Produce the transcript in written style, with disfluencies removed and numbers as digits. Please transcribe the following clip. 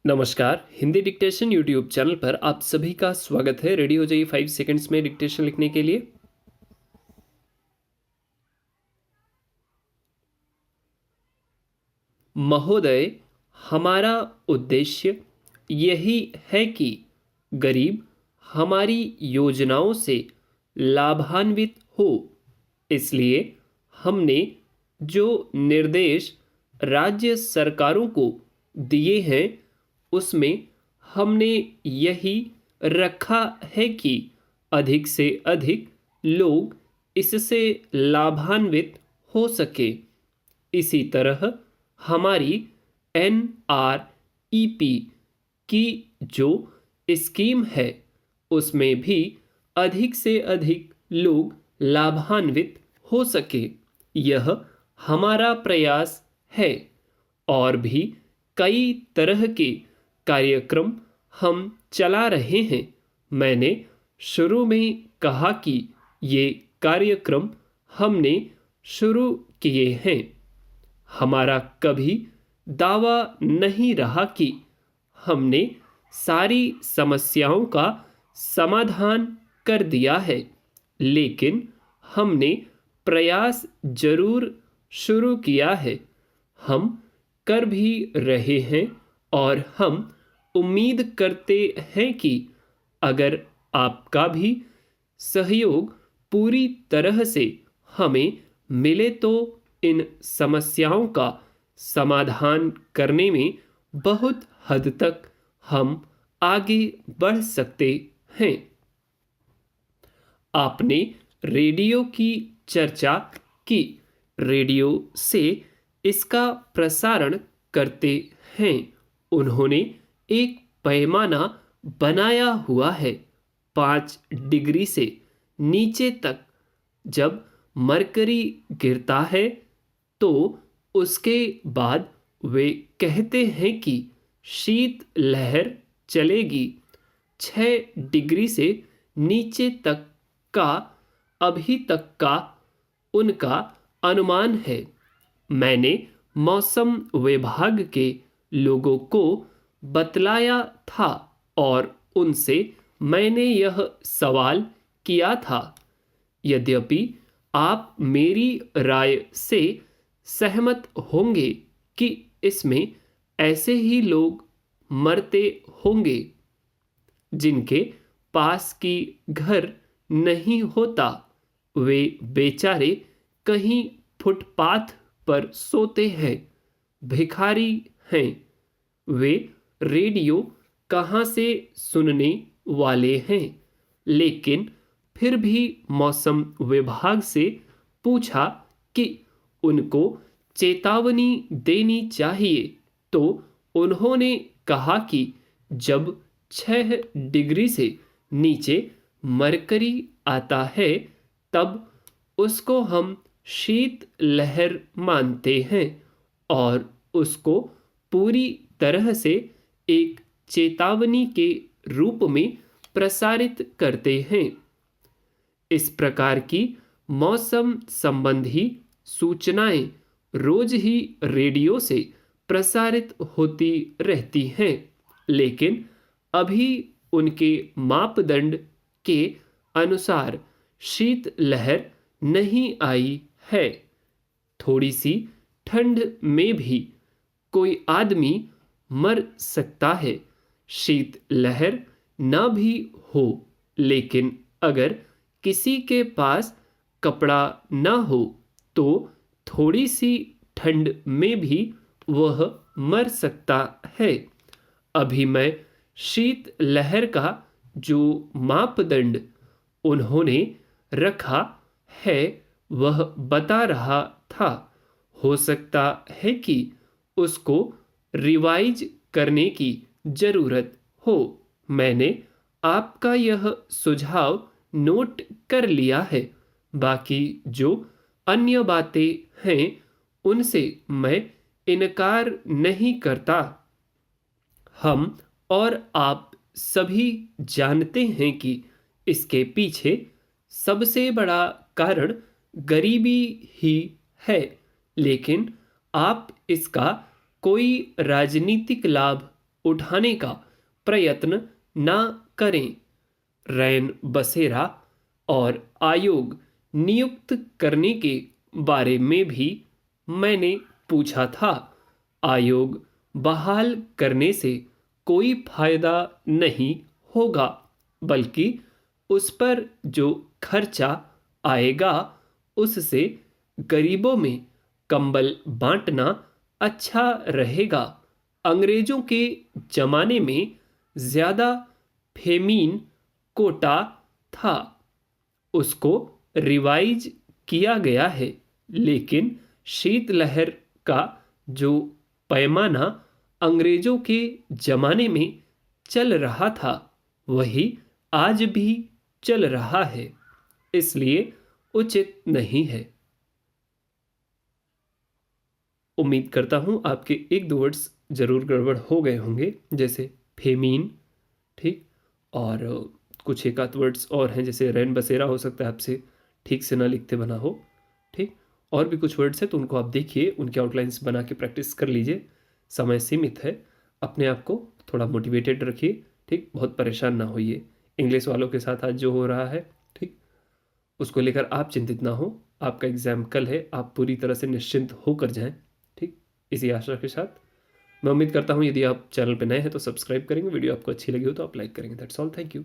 नमस्कार। Hindi dictation YouTube channel पर आप सभी का स्वागत है। रेडी हो जाइए 5 सेकंड्स में डिक्टेशन लिखने के लिए। महोदय, हमारा उद्देश्य यही है कि गरीब हमारी योजनाओं से लाभान्वित हो। इसलिए हमने जो निर्देश राज्य सरकारों को दिए हैं उसमें हमने यही रखा है कि अधिक से अधिक लोग इससे लाभान्वित हो सके। इसी तरह हमारी NREP की जो स्कीम है उसमें भी अधिक से अधिक लोग लाभान्वित हो सके, यह हमारा प्रयास है। और भी कई तरह के कार्यक्रम हम चला रहे हैं। मैंने शुरू में कहा कि ये कार्यक्रम हमने शुरू किए हैं। हमारा कभी दावा नहीं रहा कि हमने सारी समस्याओं का समाधान कर दिया है, लेकिन हमने प्रयास जरूर शुरू किया है। हम कर भी रहे हैं और हम उम्मीद करते हैं कि अगर आपका भी सहयोग पूरी तरह से हमें मिले तो इन समस्याओं का समाधान करने में बहुत हद तक हम आगे बढ़ सकते हैं। आपने रेडियो की चर्चा की। रेडियो से इसका प्रसारण करते हैं। उन्होंने एक पैमाना बनाया हुआ है 5 डिग्री से नीचे तक। जब मरकरी गिरता है तो उसके बाद वे कहते हैं कि शीत लहर चलेगी। 6 डिग्री से नीचे तक का अभी तक का उनका अनुमान है। मैंने मौसम विभाग के लोगों को बतलाया था और उनसे मैंने यह सवाल किया था। यद्यपि आप मेरी राय से सहमत होंगे कि इसमें ऐसे ही लोग मरते होंगे जिनके पास की घर नहीं होता। वे बेचारे कहीं फुटपाथ पर सोते हैं, भिखारी हैं। वे रेडियो कहाँ से सुनने वाले हैं? लेकिन फिर भी मौसम विभाग से पूछा कि उनको चेतावनी देनी चाहिए तो उन्होंने कहा कि जब 6 डिग्री से नीचे मरकरी आता है तब उसको हम शीत लहर मानते हैं और उसको पूरी तरह से एक चेतावनी के रूप में प्रसारित करते हैं। इस प्रकार की मौसम संबंधी सूचनाएं रोज ही रेडियो से प्रसारित होती रहती हैं, लेकिन अभी उनके मापदंड के अनुसार शीत लहर नहीं आई है। थोड़ी सी ठंड में भी कोई आदमी मर सकता है। शीत लहर ना भी हो, लेकिन अगर किसी के पास कपड़ा ना हो तो थोड़ी सी ठंड में भी वह मर सकता है। अभी मैं शीत लहर का जो मापदंड उन्होंने रखा है वह बता रहा था। हो सकता है कि उसको रिवाइज करने की जरूरत हो। मैंने आपका यह सुझाव नोट कर लिया है। बाकी जो अन्य बातें हैं उनसे मैं इनकार नहीं करता। हम और आप सभी जानते हैं कि इसके पीछे सबसे बड़ा कारण गरीबी ही है, लेकिन आप इसका कोई राजनीतिक लाभ उठाने का प्रयत्न ना करें। रैन बसेरा और आयोग नियुक्त करने के बारे में भी मैंने पूछा था। आयोग बहाल करने से कोई फायदा नहीं होगा, बल्कि उस पर जो खर्चा आएगा उससे गरीबों में कंबल बांटना अच्छा रहेगा। अंग्रेजों के जमाने में ज़्यादा फेमीन कोटा था, उसको रिवाइज किया गया है, लेकिन शीतलहर का जो पैमाना अंग्रेजों के जमाने में चल रहा था वही आज भी चल रहा है, इसलिए उचित नहीं है। उम्मीद करता हूँ आपके एक दो वर्ड्स ज़रूर गड़बड़ हो गए होंगे, जैसे फेमीन, ठीक, और कुछ एक आध वर्ड्स और हैं, जैसे रैन बसेरा हो सकता है आपसे ठीक से ना लिखते बना हो, ठीक। और भी कुछ वर्ड्स हैं तो उनको आप देखिए, उनके आउटलाइंस बना के प्रैक्टिस कर लीजिए। समय सीमित है, अपने आप को थोड़ा मोटिवेटेड रखिए, ठीक, बहुत परेशान ना होइए। इंग्लिश वालों के साथ आज जो हो रहा है, ठीक, उसको लेकर आप चिंतित ना हो। आपका एग्ज़ाम कल है, आप पूरी तरह से निश्चिंत होकर जाएं, ठीक। इसी आशा के साथ मैं उम्मीद करता हूँ यदि आप चैनल पर नए हैं तो सब्सक्राइब करेंगे, वीडियो आपको अच्छी लगी हो तो आप लाइक करेंगे। That's all, thank you.